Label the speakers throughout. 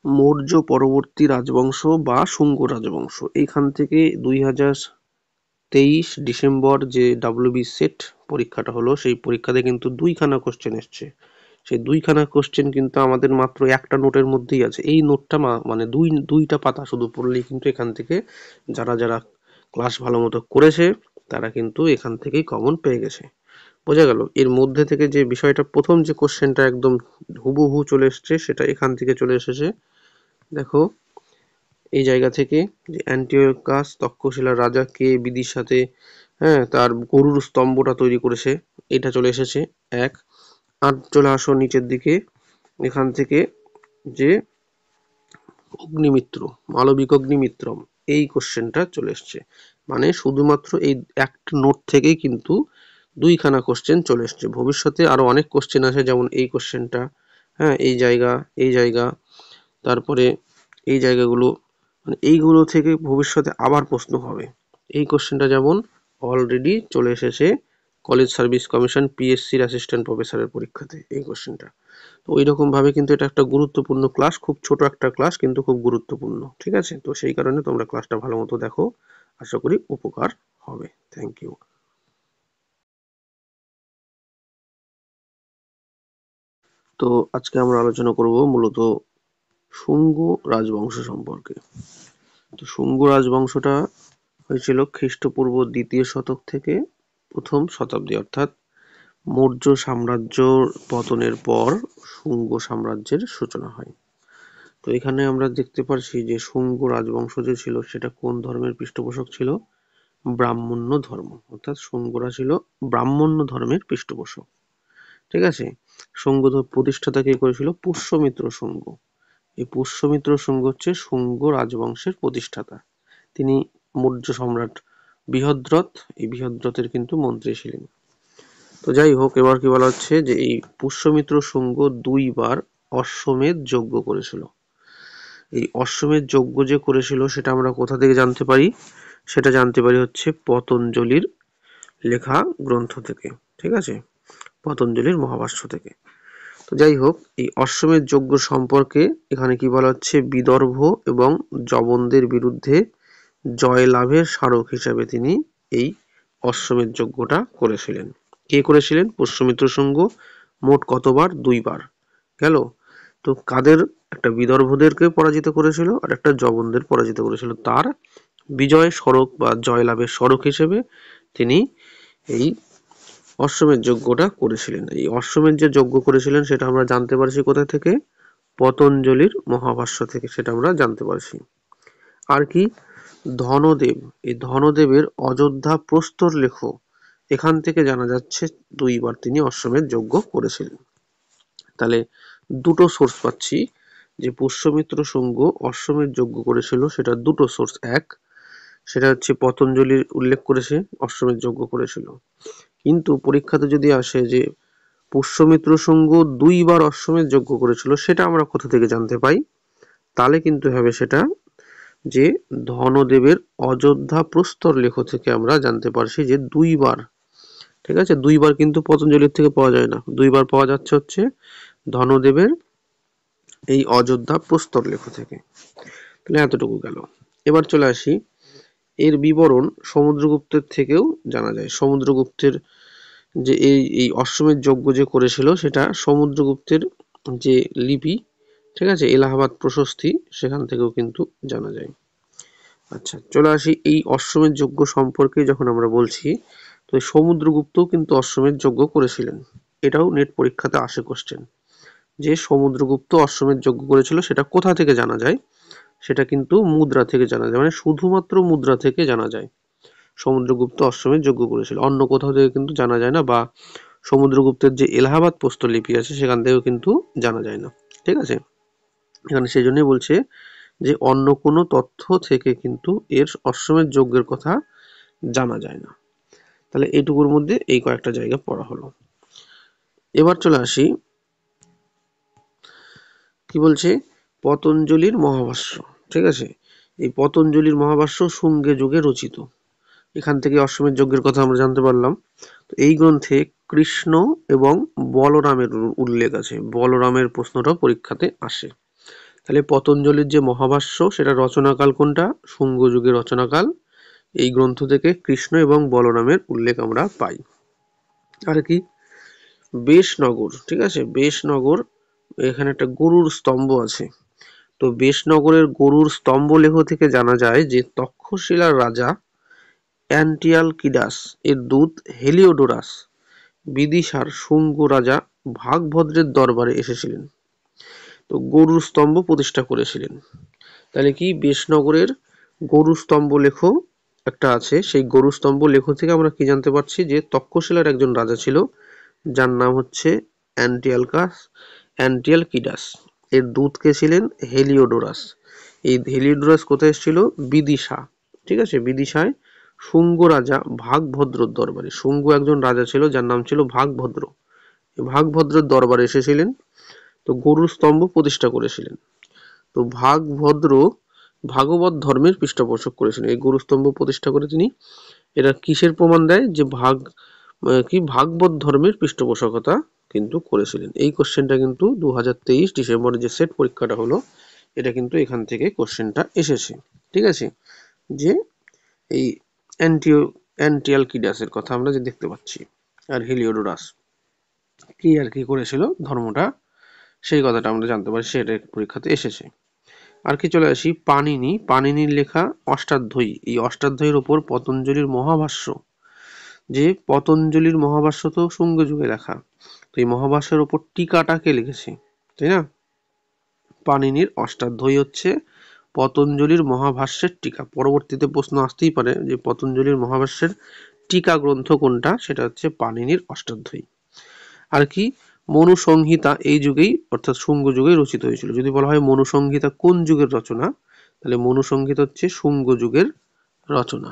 Speaker 1: মৌর্য পরবর্তী রাজবংশ বা শুঙ্গ রাজবংশ, এইখান থেকে 2023 ডিসেম্বর যে WB সেট পরীক্ষাটা হলো, সেই পরীক্ষাতে কিন্তু দুইখানা কোশ্চেন এসছে। সেই দুইখানা কোশ্চেন কিন্তু আমাদের মাত্র একটা নোটের মধ্যেই আছে। এই নোটটা মানে দুইটা পাতা শুধু পড়লেই কিন্তু এখান থেকে যারা যারা ক্লাস ভালো মতো করেছে তারা কিন্তু এখান থেকেই কমন পেয়ে গেছে। বোঝা গেল? এর মধ্যে থেকে যে বিষয়টা, প্রথম যে কোশ্চেনটা একদম হুবহু চলে এসছে, সেটা এখান থেকে চলে এসেছে। দেখো, এই জায়গা থেকে যে অ্যান্টিওকাস তক্ষশিলার রাজা কে বিদিশাতে তার গরুর স্তম্ভটা তৈরি করেছে, এটা চলে এসেছে এক। আর চলে আসো নিচের দিকে, এখান থেকে যে অগ্নিমিত্র, মালবিক অগ্নিমিত্রম, এই কোশ্চেনটা চলে এসছে। মানে শুধুমাত্র এই একটা নোট থেকেই কিন্তু দুইখানা কোশ্চেন চলে এসছে। ভবিষ্যতে আরো অনেক কোশ্চেন আছে, যেমন এই কোশ্চেনটা, এই জায়গা, এই জায়গা, তারপরে এই জায়গাগুলো, মানে এইগুলো থেকে ভবিষ্যতে আবার প্রশ্ন হবে। এই কোশ্চেনটা যেমন অলরেডি চলে এসেছে কলেজ সার্ভিস কমিশন পিএসসির অ্যাসিস্ট্যান্ট প্রফেসরের পরীক্ষাতে, এই কোশ্চেনটা। তো ওইরকম ভাবে কিন্তু এটা একটা গুরুত্বপূর্ণ ক্লাস, খুব ছোট একটা ক্লাস কিন্তু খুব গুরুত্বপূর্ণ। ঠিক আছে? তো সেই কারণে তোমরা ক্লাসটা ভালো মতো দেখো, আশা করি উপকার হবে। Thank you. তো আজকে আমরা আলোচনা করব মূলত শুঙ্গ রাজবংশ সম্পর্কে। তো শুঙ্গ রাজবংশটা হয়েছিল খ্রিস্টপূর্ব 2য় শতক থেকে 1ম শতাব্দী, অর্থাৎ মৌর্য সাম্রাজ্যর পতনের পর শুঙ্গ সাম্রাজ্যের সূচনা হয়। তো এখানে আমরা দেখতে পারছি যে শুঙ্গ রাজবংশ যে ছিল সেটা কোন ধর্মের পৃষ্ঠপোষক ছিল? ব্রাহ্মণ্য ধর্ম, অর্থাৎ শুঙ্গরা ছিল ব্রাহ্মণ্য ধর্মের পৃষ্ঠপোষক। ঠিক আছে? শুঙ্গ প্রতিষ্ঠাতা কে করেছিল? পুষ্যমিত্র শুঙ্গ। এই পুষ্যমিত্র শুঙ্গ হচ্ছে শুঙ্গ রাজবংশের প্রতিষ্ঠাতা। তিনি মৌর্য সম্রাট বৃহদ্রথ, এই বৃহদ্রথের কিন্তু মন্ত্রী ছিলেন। তো যাই হোক, এবার কি বলা হচ্ছে যে এই পুষ্যমিত্র শুঙ্গ 2বার অশ্বমেধ যজ্ঞ করেছিল। এই অশ্বমেধ যজ্ঞ যে করেছিল সেটা আমরা কোথা থেকে জানতে পারি? সেটা জানতে পারি হচ্ছে পতঞ্জলির লেখা গ্রন্থ থেকে। ঠিক আছে? পতঞ্জলির মহাভাষ্য থেকে। তো যাই হোক, এই অশ্বমেধ যজ্ঞ সম্পর্কে এখানে কি বলা হচ্ছে? বিদর্ভ এবং যবনদের বিরুদ্ধে জয়লাভের স্মারক হিসাবে তিনি এই অশ্বমেধ যজ্ঞটা করেছিলেন। কে করেছিলেন? পুষ্যমিত্র শুঙ্গ। মোট কতবার? 2বার। গেল? তো কাদের? একটা বিদর্ভদেরকে পরাজিত করেছিল আর একটা যবনদের পরাজিত করেছিল। তার বিজয় স্মারক বা জয়লাভের স্মারক হিসেবে তিনি এই অশ্বমেধ যজ্ঞটা করেছিলেন। এই অশ্বমেধ যে যজ্ঞ করেছিলেন সেটা আমরা জানতে পারছি কোথা থেকে? পতঞ্জলির মহাভাষ্য থেকে সেটা আমরা জানতে পারছি। আর কি? ধনদেব, এই ধনদেবের অযোধ্যা প্রস্তর লেখ, এখান থেকে জানা যাচ্ছে 2বার তিনি অশ্বমেধ যজ্ঞ করেছিলেন। তাহলে দুটো সোর্স পাচ্ছি যে পুষ্যমিত্র শুঙ্গ অশ্বমেধ যজ্ঞ করেছিল, সেটা দুটো সোর্স। এক, সেটা হচ্ছে পতঞ্জলির উল্লেখ করেছে অশ্বমেধ যজ্ঞ করেছিল। কিন্তু পরীক্ষাতে যদি আসে যে পুষ্যমিত্র শুঙ্গ 2বার অশ্বমেধ যজ্ঞ করেছিল, সেটা আমরা কোথা থেকে জানতে পাই? তাহলে কিন্তু হবে সেটা যে ধনদেবের অযোধ্যা প্রস্তর লেখ থেকে আমরা জানতে পারছি যে 2বার। ঠিক আছে? 2বার কিন্তু পতঞ্জলির থেকে পাওয়া যায় না, 2বার পাওয়া যাচ্ছে হচ্ছে ধনদেবের এই অযোধ্যা প্রস্তর লেখ থেকে। তাহলে এতটুকু গেল। এবার চলে আসি, এর বিবরণ সমুদ্রগুপ্তের থেকেও জানা যায়। সমুদ্রগুপ্তের যে এই অশ্বমেধ যজ্ঞ যে করেছিল সেটা সমুদ্রগুপ্তের যে লিপি, ঠিক আছে, এলাহাবাদ প্রশস্তি, সেখান থেকেও কিন্তু জানা যায়। আচ্ছা, চলে আসি এই অশ্বমেধ যজ্ঞ সম্পর্কে যখন আমরা বলছি, তো সমুদ্রগুপ্তও কিন্তু অশ্বমেধ যজ্ঞ করেছিলেন। এটাও নেট পরীক্ষাতে আসে কোশ্চেন, যে সমুদ্রগুপ্ত অশ্বমেধ যজ্ঞ করেছিল সেটা কোথা থেকে জানা যায়? সেটা কিন্তু মুদ্রা থেকে জানা যায়, মানে শুধুমাত্র মুদ্রা থেকে জানা যায় সমুদ্রগুপ্ত অশ্বমেধ যজ্ঞ করেছিল, অন্য কোথাও থেকে কিন্তু জানা যায় না, বা সমুদ্রগুপ্তের যে এলাহাবাদ প্রস্তরলিপি আছে সেখান থেকেও কিন্তু জানা যায় না। ঠিক আছে? এখানে সেই জন্যই বলছে যে অন্য কোনো তথ্য থেকে কিন্তু এর অশ্বমেধ যজ্ঞের কথা জানা যায় না। তাহলে এইটুকুর মধ্যে এই কয়েকটা জায়গা পড়া হলো। এবার চলে আসি, কি বলছে? পতঞ্জলির মহাভাষ্য। ঠিক আছে? এই পতঞ্জলির মহাভাষ্য শুঙ্গে যুগে রচিত। এখান থেকে অশ্বমেধ যজ্ঞের কথা আমরা জানতে পারলাম। তো এই গ্রন্থে কৃষ্ণ এবং বলরামের উল্লেখ আছে। বলরামের প্রশ্নটাও পরীক্ষাতে আসে। তাহলে পতঞ্জলির যে মহাভাষ্য সেটা রচনাকাল কোনটা? শুঙ্গ যুগের রচনাকাল। এই গ্রন্থ থেকে কৃষ্ণ এবং বলরামের উল্লেখ আমরা পাই। আর কি? বেশনগর, ঠিক আছে, বেশনগর, এখানে একটা গরুর স্তম্ভ আছে। তো বেশনগরের গরুর স্তম্ভলেখ থেকে জানা যায় যে তক্ষশিলার রাজা অ্যান্টিয়ালকিডাস এর দূত হেলিওডোরাস বিদিশার শুঙ্গ রাজা ভাগভদ্রের দরবারে এসেছিলেন, তো গরুর স্তম্ভ প্রতিষ্ঠা করেছিলেন। তাহলে কি বেশনগরের গরু স্তম্ভ লেখ একটা আছে, সেই গরু স্তম্ভ লেখ থেকে আমরা কি জানতে পারছি যে তক্ষশিলার একজন রাজা ছিল যার নাম হচ্ছে অ্যান্টিয়ালকিডাস। এর দূত কে ছিলেন? হেলিওডোরাস। এই হেলিওডোরাস কোথায় এসেছিল? বিদিশা, ঠিক আছে, বিদিশায় শুঙ্গ রাজা ভাগভদ্রর দরবারে। শুঙ্গ একজন রাজা ছিল যার নাম ছিল ভাগভদ্র। ভাগভদ্রের দরবারে এসেছিলেন, তো গরুর স্তম্ভ প্রতিষ্ঠা করেছিলেন। তো ভাগভদ্র ভাগবত ধর্মের পৃষ্ঠপোষক করেছিলেন এই গরুস্তম্ভ প্রতিষ্ঠা করে তিনি। এরা কিসের প্রমাণ দেয়? যে ভাগবত ধর্মের পৃষ্ঠপোষকতা কিন্তু করেছিলেন। এই কোশ্চেনটা কিন্তু 2023 ডিসেম্বরে যে সেট পরীক্ষাটা হলো, এটা কিন্তু এখান থেকে কোশ্চেনটা এসেছে, ঠিক আছে। যে এই অ্যান্টিয়ালকিডাসের কথা আমরা যে দেখতে পাচ্ছি, আর হেলিওডোরাস কি আর কি করেছিল ধর্মটা, সেই কথাটা আমরা জানতে পারি, সেটা পরীক্ষাতে এসেছে। আর কি, চলে আসি পাণিনির লেখা অষ্টাধ্যায়ী। এই অষ্টাধ্যায়ীর ওপর পতঞ্জলির মহাভাষ্য, যে পতঞ্জলির মহাভাষ্য তো শুঙ্গ যুগে লেখা, তো এই মহাভাষ্যের ওপর টিকাটা কে লিখেছে, তাই না? পাণিনির অষ্টাধ্যায়ী হচ্ছে পতঞ্জলির মহাভাষ্যের টিকা। পরবর্তীতে প্রশ্ন আসতেই পারে যে পতঞ্জলির মহাভাষ্যের টিকা গ্রন্থ কোনটা, সেটা হচ্ছে পাণিনির অষ্টাধ্যায়ী। আর কি, মনুসংহিতা এই যুগেই অর্থাৎ শুঙ্গ যুগেই রচিত হয়েছিল। যদি বলা হয় মনুসংহিতা কোন যুগের রচনা, তাহলে মনুসংহিতা হচ্ছে শুঙ্গ যুগের রচনা।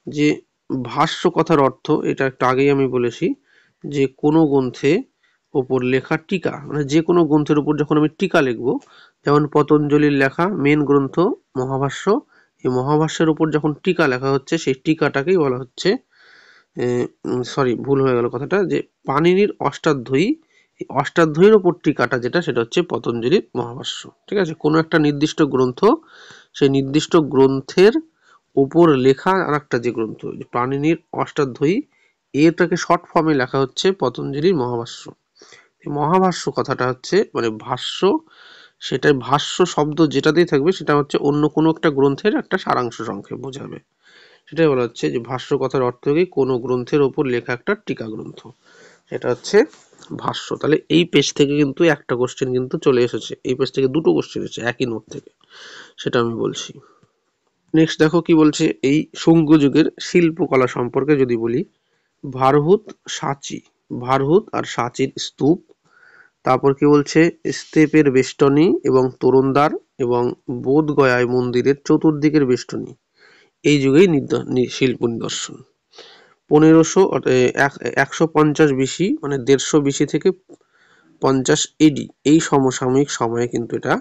Speaker 1: যে ভাষ্য কথার অর্থ, এটা একটু আগেই আমি বলেছি, যে কোনো গ্রন্থে ওপর লেখা টিকা, মানে যে কোনো গ্রন্থের উপর যখন আমি টিকা লিখবো, যেমন পতঞ্জলির লেখা মেন গ্রন্থ মহাভাষ্য, এই মহাভাষ্যের উপর যখন টিকা লেখা হচ্ছে সেই টিকাটাকেই বলা হচ্ছে, ভুল হয়ে গেল কথাটা, যে পাণিনির অষ্টাধ্যায়ী, এই অষ্টাধ্যায়ীর ওপর টিকাটা যেটা, সেটা হচ্ছে পতঞ্জলির মহাভাষ্য, ঠিক আছে। কোনো একটা নির্দিষ্ট গ্রন্থ, সেই নির্দিষ্ট গ্রন্থের উপর লেখা আর একটা যে গ্রন্থ, পাণিনির অষ্টাধ্যায়ী, এটাকে শর্ট ফর্মে লেখা হচ্ছে পতঞ্জলির মহাভাষ্য। মহাভাষ্য কথাটা হচ্ছে মানে ভাষ্য, সেটাই ভাষ্য শব্দ যেটাতেই থাকবে সেটা হচ্ছে অন্য কোনো একটা গ্রন্থের একটা সারাংশ সংক্ষেপ বোঝাবে, সেটাই বলা হচ্ছে যে ভাষ্য কথার অর্থ কি কোনো গ্রন্থের ওপর লেখা একটা টিকা গ্রন্থ, এটা হচ্ছে ভাষ্য। তাহলে এই পেজ থেকে কিন্তু একটা কোশ্চেন কিন্তু চলে এসেছে, এই পেজ থেকে দুটো কোশ্চেন এসেছে একই নোট থেকে, সেটা আমি বলছি। নেক্সট দেখো কি বলছে, এই শুঙ্গ যুগের শিল্পকলা সম্পর্কে যদি বলি, ভারহুত সাঁচি, ভারহুত আর সাঁচির স্তূপ, তারপর কি বলছে স্তূপের বেষ্টনী এবং তোরণদ্বার এবং বোধগয়ায় মন্দিরের চতুর্দিকের বেষ্টনী এই যুগেই শিল্প নিদর্শন। 150 বিসি মানে 150 বিসি থেকে 50 এডি এই সমসাময়িক সময়ে কিন্তু এটা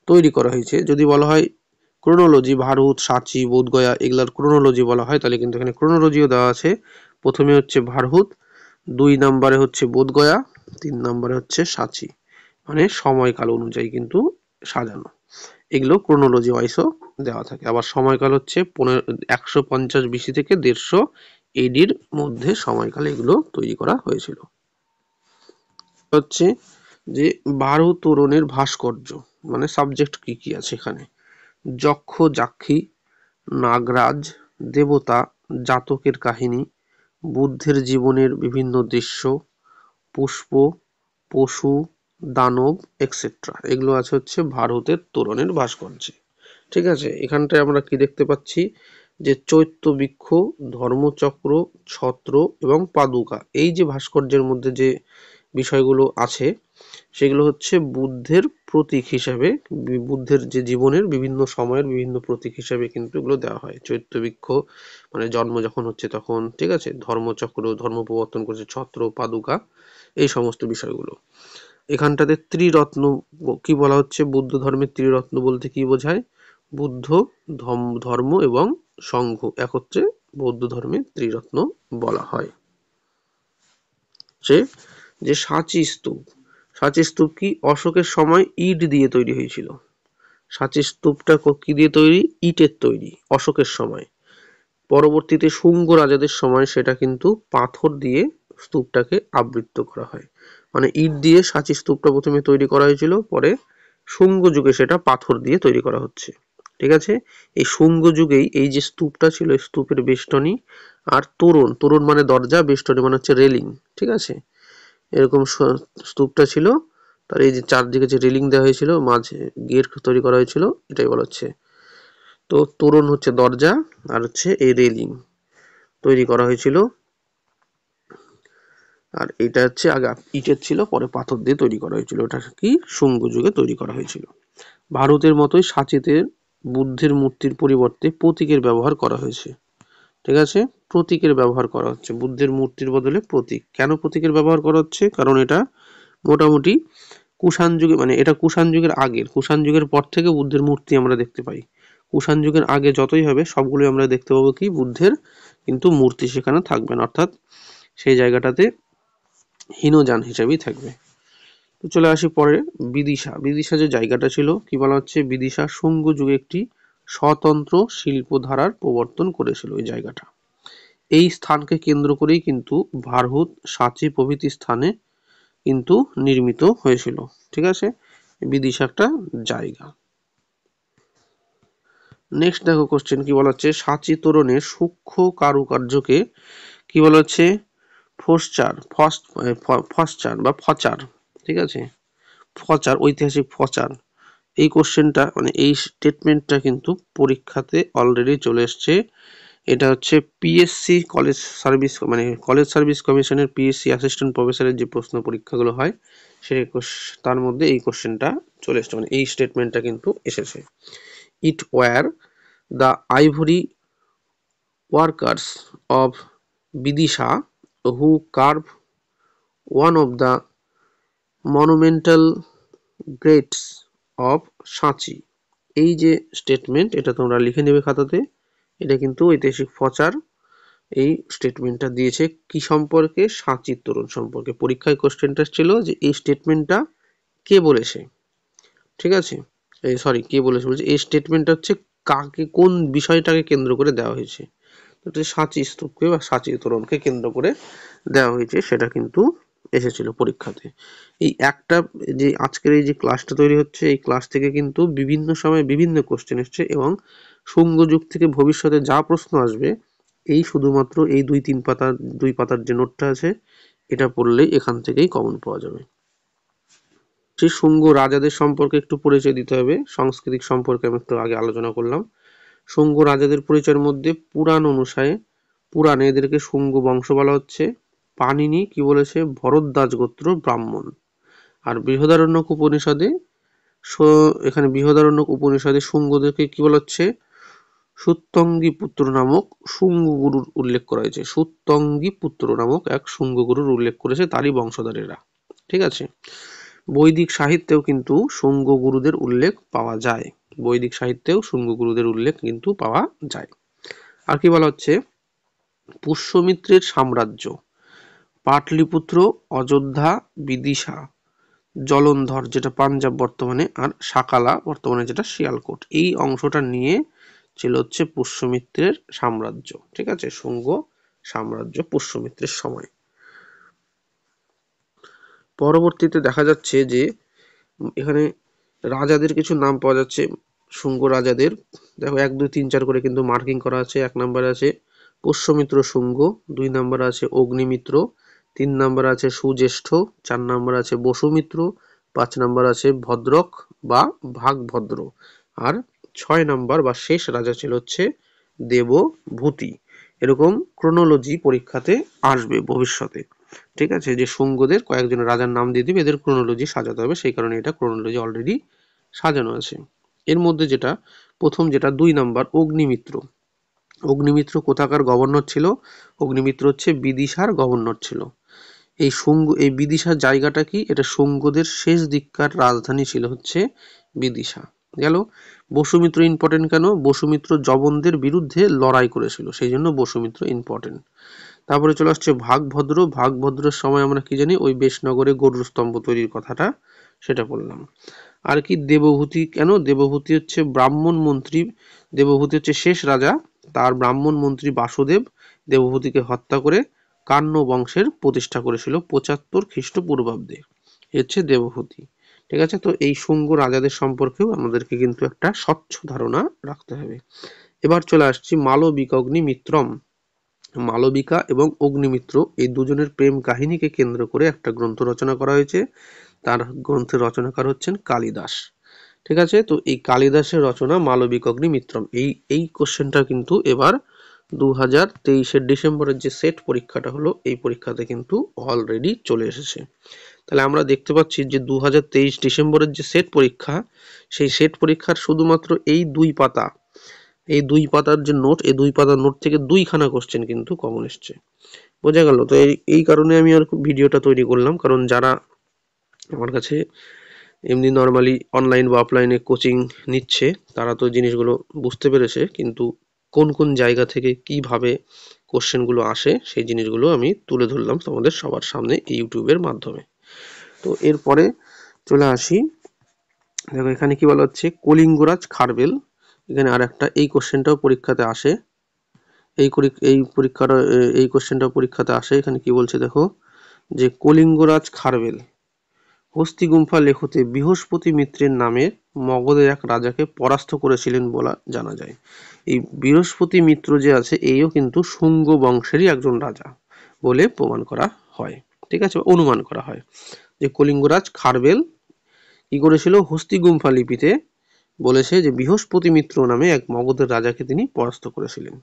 Speaker 1: তৈরি করা হয়েছে। যদি বলা হয় ক্রোনোলজি, ভারহুত, সাঁচি, বোধগয়া এগুলার ক্রোনোলজি বলা হয়, তাহলে কিন্তু এখানে ক্রোনোলজিও দেওয়া আছে। প্রথমে হচ্ছে ভারহুত, 2 নম্বরে হচ্ছে বোধগয়া, 3 নম্বরে হচ্ছে সাঁচি, মানে সময়কাল অনুযায়ী কিন্তু সাজানো। এগুলো ক্রোনোলজি ওয়াইজও দেওয়া থাকে। আবার সময়কাল হচ্ছে 150 বিসি থেকে 150 এডির মধ্যে সময়কালে এগুলো তৈরি করা হয়েছিল। হচ্ছে যে বারো তোরণের ভাস্কর্য, মানে সাবজেক্ট কি কি আছে এখানে, যক্ষ যাক্ষী, নাগরাজ, দেবতা, জাতকের কাহিনী, বুদ্ধের জীবনের বিভিন্ন দৃশ্য, পুষ্প, পশু, দানব এক্সেট্রা, এগুলো আছে হচ্ছে ভারতের তোরণের ভাস্কর্যে, ঠিক আছে। এখানটায় আমরা কি দেখতে পাচ্ছি, যে চৈত্য বৃক্ষ, ধর্মচক্র, ছত্র এবং পাদুকা, এই যে ভাস্কর্যের মধ্যে যে বিষয়গুলো আছে সেগুলো হচ্ছে বুদ্ধের প্রতীক হিসাবে, বুদ্ধের যে জীবনের বিভিন্ন সময়ের বিভিন্ন প্রতীক হিসাবে কিন্তু এগুলো দেওয়া হয়। চৈত্য বৃক্ষ মানে জন্ম যখন হচ্ছে তখন, ঠিক আছে, ধর্মচক্র ধর্ম প্রবর্তন করছে, ছত্র, পাদুকা, এই সমস্ত বিষয়গুলো। এখানটাতে ত্রিরত্ন কি বলা হচ্ছে, বুদ্ধ ধর্মের ত্রিরত্ন বলতে কি বোঝায়, বুদ্ধ, ধর্ম এবং সংঘ একত্রে বৌদ্ধ ধর্মের ত্রিরত্ন বলা হয়। যে সাঁচি স্তূপ, সাঁচি স্তূপ কি অশোকের সময় ইট দিয়ে তৈরি হয়েছিল। সাঁচি স্তূপটা কি দিয়ে তৈরি? ইটের তৈরি অশোকের সময়। পরবর্তীতে শুঙ্গ রাজাদের সময় সেটা কিন্তু পাথর দিয়ে স্তূপটাকে আবৃত করা হয়। মানে ইট দিয়ে সাঁচি স্তূপটা প্রথমে তৈরি করা হয়েছিল, পরে শুঙ্গ যুগে সেটা পাথর দিয়ে তৈরি করা হচ্ছে। ঠিক আছে, এই শুঙ্গ যুগেই এই যে স্তূপটা ছিল, স্তূপের বেষ্টনী আর তোরণ, তোরণ মানে দরজা, বেষ্টনী মানে হচ্ছে রেলিং। ঠিক আছে, এরকম স্তূপটা ছিল, তার এই যে চারদিকে যে রেলিং দেওয়া হয়েছিল, মাঝে গেট তৈরি করা হয়েছিল, এটাই বলা হচ্ছে। তো তোরণ হচ্ছে দরজা আর হচ্ছে এই রেলিং তৈরি করা হয়েছিল। আর এটা হচ্ছে আগে ইটের ছিল, পরে পাথর দিয়ে তৈরি করা হয়েছিল। এটা কি শুঙ্গ যুগে তৈরি করা হয়েছিল। ভারতের মতোই সাঁচিতে বুদ্ধের মূর্তির পরিবর্তে প্রতীকের ব্যবহার করা হয়েছে। ঠিক আছে, প্রতীকের ব্যবহার করা হচ্ছে, বুদ্ধের মূর্তির বদলে প্রতীক। কেন প্রতীকের ব্যবহার করা হচ্ছে? কারণ এটা মোটামুটি কুষাণ যুগে, মানে এটা কুষাণ যুগের আগের, কুষাণ যুগের পর থেকে বুদ্ধের মূর্তি আমরা দেখতে পাই। কুষাণ যুগের আগে যতই হবে সবগুলোই আমরা দেখতে পাবো কি বুদ্ধের কিন্তু মূর্তি সেখানে থাকবে না, অর্থাৎ সেই জায়গাটাতে হীনযান হিসেবেই থাকবে। তো চলে আসি পরে বিদিশা। বিদিশা যে জায়গাটা ছিল, কি বলা হচ্ছে, বিদিশা শুঙ্গ যুগে একটি স্বতন্ত্র শিল্পধারার প্রবর্তন করেছিল এই জায়গাটা। এই স্থানকে কেন্দ্র করেই কিন্তু ভারহুত, সাঁচি প্রভৃতি স্থানে কিন্তু নির্মিত হয়েছিল। ঠিক আছে, বিদিশা একটা জায়গা। নেক্সট দেখো কোশ্চেন কি বলা হচ্ছে, সাঁচি তোরণের সূক্ষ্ম কারুকার্যকে কি বলা হচ্ছে, ফসচার বা ফচার। ঠিক আছে, ফচার, ঐতিহাসিক ফচার। এই কোশ্চেনটা মানে এই স্টেটমেন্টটা কিন্তু পরীক্ষাতে অলরেডি চলে এসছে। এটা হচ্ছে পিএসসি কলেজ সার্ভিস, মানে কলেজ সার্ভিস কমিশনের পিএসসি অ্যাসিস্ট্যান্ট প্রফেসরের যে প্রশ্ন পরীক্ষাগুলো হয় সেই তার মধ্যে এই কোশ্চেনটা চলে এসছে, মানে এই স্টেটমেন্টটা কিন্তু এসেছে। It were the ivory workers of Vidisha who carve one of the monumental gates of সাঁচি। এই যে স্টেটমেন্ট, এটা তোমরা লিখে নেবে খাতাতে। এটা কিন্তু ঐতিহাসিক ফচার। এই স্টেটমেন্টটা দিয়েছে কি সম্পর্কে? সাঁচি তোরণ সম্পর্কে। পরীক্ষায় কোশ্চেনটা ছিল যে এই স্টেটমেন্টটা কে বলেছে। ঠিক আছে, এই সরি কে বলেছে বলছে, এই স্টেটমেন্টটা হচ্ছে কাকে, কোন বিষয়টাকে কেন্দ্র করে দেওয়া হয়েছে। সাঁচি স্তূপকে বা সাঁচি তোরণকে কেন্দ্র করে দেওয়া হয়েছে, সেটা কিন্তু এসেছিল পরীক্ষাতে। এই একটা যে আজকের এই যে ক্লাসটা তৈরি হচ্ছে, এই ক্লাস থেকে কিন্তু বিভিন্ন সময় বিভিন্ন কোশ্চেন এসছে, এবং শুঙ্গ যুগ থেকে ভবিষ্যতে যা প্রশ্ন আসবে এই শুধুমাত্র এই দুই পাতার যে নোটটা আছে এটা পড়লেই এখান থেকেই কমন পাওয়া যাবে। সেই শুঙ্গ রাজাদের সম্পর্কে একটু পরিচয় দিতে হবে। সাংস্কৃতিক সম্পর্কে আমি একটু আগে আলোচনা করলাম। শুঙ্গ রাজাদের পরিচয়ের মধ্যে পুরাণ অনুসারে, পুরাণে এদেরকে শুঙ্গ বংশ বলা হচ্ছে। পাণিনি কি বলেছে? ভরদ্বাজ গোত্র ব্রাহ্মণ। আর বৃহদারণ্যক উপনিষদে, এখানে বৃহদারণ্যক উপনিষদে শুঙ্গদেরকে কি বলা হচ্ছে? সুত্তঙ্গী পুত্র নামক শুঙ্গ গুরুর উল্লেখ করা হয়েছে। সুত্তঙ্গী পুত্র নামক এক শুঙ্গ গুরুর উল্লেখ করেছে, তারই বংশধরেরা। ঠিক আছে, বৈদিক সাহিত্যেও কিন্তু শুঙ্গ গুরুদের উল্লেখ পাওয়া যায়। বৈদিক সাহিত্যেও শুঙ্গ গুরুদের উল্লেখ কিন্তু পাওয়া যায়। আর কি বলা হচ্ছে, পুষ্যমিত্রের সাম্রাজ্য পাটলিপুত্র, অযোধ্যা, বিদিশা, জলন্ধর যেটা পাঞ্জাব বর্তমানে, আর সাকালা বর্তমানে যেটা শিয়ালকোট, এই অংশটা নিয়ে ছিল হচ্ছে পুষ্যমিত্রের সাম্রাজ্য। ঠিক আছে, শুঙ্গ সাম্রাজ্য পুষ্যমিত্রের সময়। পরবর্তীতে দেখা যাচ্ছে যে এখানে রাজাদের কিছু নাম পাওয়া যাচ্ছে, শুঙ্গ রাজাদের। দেখো 1 2 3 4 করে কিন্তু মার্কিং করা আছে। 1 নম্বরে আছে পুষ্যমিত্র শুঙ্গ, 2 নম্বরে আছে অগ্নিমিত্র, 3 নম্বরে আছে সুজ্যেষ্ঠ, 4 নম্বরে আছে বসুমিত্র, 5 নম্বরে আছে ভদ্রক বা ভাগভদ্র, আর 6 নম্বর বা শেষ রাজা ছিল হচ্ছে দেবভূতি। এরকম ক্রোনোলজি পরীক্ষাতে আসবে ভবিষ্যতে। ঠিক আছে, যে শুঙ্গদের কয়েকজন রাজার নাম দিয়ে দিবে, এদের ক্রোনোলজি সাজাতে হবে, সেই কারণে এটা ক্রোনোলজি অলরেডি সাজানো আছে। এর মধ্যে যেটা প্রথম, যেটা 2 নম্বর অগ্নিমিত্র। অগ্নিমিত্র কোথাকার গভর্নর ছিল? অগ্নিমিত্র হচ্ছে বিদিশার গভর্নর ছিল। এই বিদিশার জায়গাটা কি? এটা শুঙ্গদের শেষ দিককার রাজধানী ছিল হচ্ছে বিদিশা। গেল। বসুমিত্র ইম্পর্টেন্ট কেন? বসুমিত্র জবনদের বিরুদ্ধে লড়াই করেছিল, সেই জন্য বসুমিত্র ইম্পর্টেন্ট। তারপরে চলে আসছে ভাগভদ্র। ভাগভদ্রের সময় আমরা কি জানি, ওই বেশনগরে গরুর স্তম্ভ তৈরির কথাটা সেটা বললাম। আর কি দেবভূতি, কেন দেবভূতি হচ্ছে ব্রাহ্মণ মন্ত্রী, দেবভূতি হচ্ছে শেষ রাজা, তার ব্রাহ্মণ মন্ত্রী বাসুদেব দেবভূতিকে হত্যা করে কান্য বংশের প্রতিষ্ঠা করেছিল 75 খ্রিস্টপূর্বাব্দে, হচ্ছে দেবভূতি। ঠিক আছে, তো এই শুঙ্গ রাজাদের সম্পর্কেও আমাদেরকে কিন্তু একটা স্বচ্ছ ধারণা রাখতে হবে। এবার চলে আসছি মালবিক অগ্নিমিত্রম। মালবিকা এবং অগ্নিমিত্র এই দুজনের প্রেম কাহিনীকে কেন্দ্র করে একটা গ্রন্থ রচনা করা হয়েছে। তার গ্রন্থের রচনাকার হচ্ছেন কালিদাস। ঠিক আছে, তো এই কালিদাসের রচনা মালবিক অগ্নিমিত্রম, এই কোশ্চেনটা কিন্তু এবার 2023-এর ডিসেম্বরের যে সেট পরীক্ষাটা হলো, এই পরীক্ষাতে কিন্তু অলরেডি চলে এসেছে। তাহলে আমরা দেখতে পাচ্ছি যে 2023 ডিসেম্বরের যে সেট পরীক্ষা, সেই সেট পরীক্ষার শুধুমাত্র এই দুই পাতা, এই দুই পাতার যে নোট, এই দুই পাতার নোট থেকে 2খানা কোশ্চেন কিন্তু কমন এসছে। বোঝা গেল? তো এই কারণে আমি আর ভিডিওটা তৈরি করলাম, কারণ যারা আমার কাছে এমনি নর্মালি অনলাইন বা অফলাইনে কোচিং নিচ্ছে তারা তো জিনিসগুলো বুঝতে পেরেছে, কিন্তু কোন কোন জায়গা থেকে কিভাবে কোশ্চেনগুলো আসে সেই জিনিসগুলো আমি তুলে ধরলাম তোমাদের সবার সামনে ইউটিউবের মাধ্যমে। তো এরপরে চলে আসি, দেখো এখানে কি বলা হচ্ছে, কলিঙ্গরাজ খারবেল। এখানে আর একটা, এই কোশ্চেনটাও পরীক্ষাতে আসে, এই কোশ্চেনটাও পরীক্ষাতে আসে। এখানে কি বলছে দেখো, যে কলিঙ্গরাজ খারবেল হস্তিগুম্ফা লেখতে বৃহস্পতি মিত্রের নামে মগধের এক রাজাকে পরাস্ত করেছিলেন বলা জানা যায়। এই বৃহস্পতি মিত্র যে আছে, এইও কিন্তু শুঙ্গ বংশেরই একজন রাজা বলে প্রমাণ করা হয়। ঠিক আছে, অনুমান করা হয় যে কলিঙ্গরাজ খারবেল কি করেছিল, হস্তিগুম্ফা লিপিতে বলেছে যে বৃহস্পতি মিত্র নামে এক মগধের রাজাকে তিনি পরাস্ত করেছিলেন।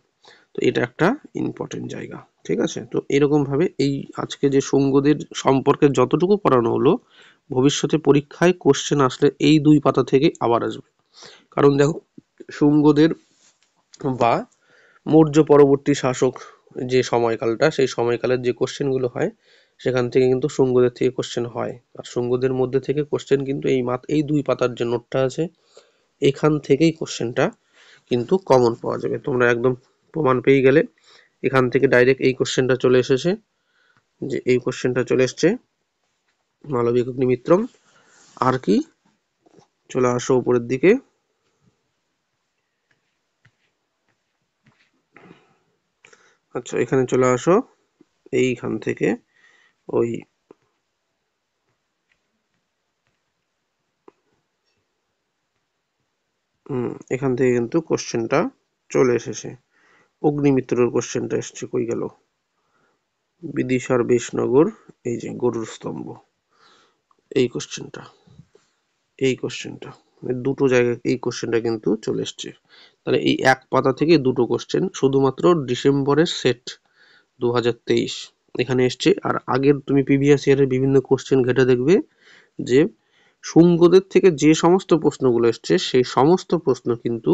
Speaker 1: তো এটা একটা ইম্পর্টেন্ট জায়গা। ঠিক আছে, তো এরকম ভাবে এই আজকে যে শুঙ্গদের সম্পর্কে যতটুকু পড়ানো হলো, ভবিষ্যতে পরীক্ষায় কোশ্চেন আসলে এই দুই পাতা থেকে আবার আসবে। কারণ দেখো, শুঙ্গদের বা মৌর্য পরবর্তী শাসক যে সময়কালটা, সেই সময়কালের যে কোশ্চেনগুলো হয় সেখান থেকে কিন্তু শুঙ্গদের থেকে কোশ্চেন হয়। আর শুঙ্গদের মধ্যে থেকে কোশ্চেন কিন্তু এই দুই পাতার যে নোটটা আছে, এখান থেকেই কোশ্চেনটা কিন্তু কমন পাওয়া যাবে। তোমরা একদম প্রমাণ পেয়ে গেলে, এখান থেকে ডাইরেক্ট এই কোশ্চেনটা চলে এসেছে, যে এই কোশ্চেনটা চলে এসছে মালবিক অগ্নিমিত্রম। আর কি, চলে আসো উপরের দিকে, আচ্ছা এখানে চলে আসো, এইখান থেকে ওই এখান থেকে কিন্তু কোশ্চেনটা চলে এসেছে। অগ্নিমিত্রের কোশ্চেনটা এসছে, কই গেল, বিদিশার বেশনগর, এই যে গরুর স্তম্ভ, এই কোশ্চেনটা, এই কোশ্চেনটা দুটো জায়গায় এই কোশ্চেনটা কিন্তু চলে এসছে। তাহলে এই এক পাতা থেকে দুটো কোশ্চেন শুধুমাত্র ডিসেম্বরের সেট 2023 এখানে এসছে। আর আগের তুমি প্রিভিয়াস ইয়ারের বিভিন্ন কোশ্চেন ঘেটে দেখবে যে শুঙ্গদের থেকে যে সমস্ত প্রশ্নগুলো এসছে, সেই সমস্ত প্রশ্ন কিন্তু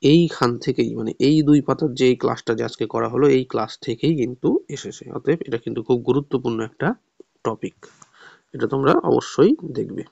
Speaker 1: এইখান থেকেই, মানে এই দুই পাতার যে এই ক্লাসটা যে আজকে করা হলো, এই ক্লাস থেকেই কিন্তু এসেছে। অতএব এটা কিন্তু খুব গুরুত্বপূর্ণ একটা টপিক, এটা তোমরা অবশ্যই দেখবে।